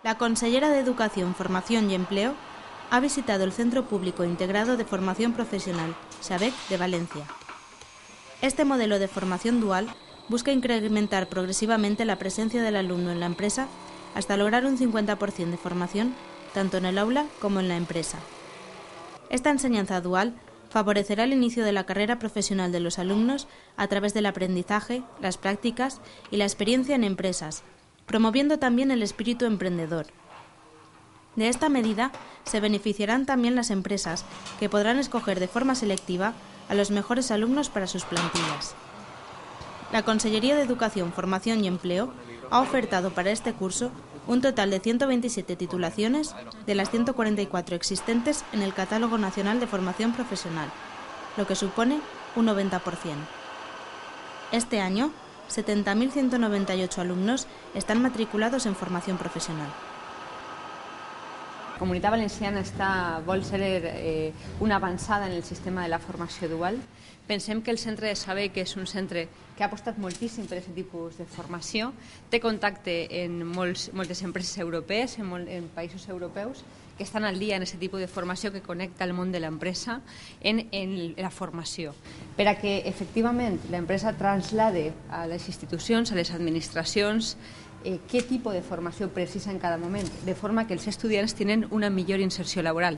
La consellera de Educación, Formación y Empleo ha visitado el Centro Público Integrado de Formación Profesional, SABEC, de Valencia. Este modelo de formación dual busca incrementar progresivamente la presencia del alumno en la empresa hasta lograr un 50% de formación tanto en el aula como en la empresa. Esta enseñanza dual favorecerá el inicio de la carrera profesional de los alumnos a través del aprendizaje, las prácticas y la experiencia en empresas, promoviendo también el espíritu emprendedor. De esta medida se beneficiarán también las empresas, que podrán escoger de forma selectiva a los mejores alumnos para sus plantillas. La Consellería de Educación, Formación y Empleo ha ofertado para este curso un total de 127 titulaciones de las 144 existentes en el Catálogo Nacional de Formación Profesional, lo que supone un 90%. Este año, 70.198 alumnos están matriculados en formación profesional. La Comunitat Valenciana vol ser una avançada en el sistema de la formació dual. Pensem que el centre de SABEC és un centre que ha apostat moltíssim per aquest tipus de formació, té contacte en moltes empreses europees, en països europeus, que estan al dia en aquest tipus de formació que connecta el món de l'empresa en la formació, per a que efectivament l'empresa traslade a les institucions, a les administracions, què tipus de formació precisa en cada moment, de forma que els estudiants tenen una millor inserció laboral.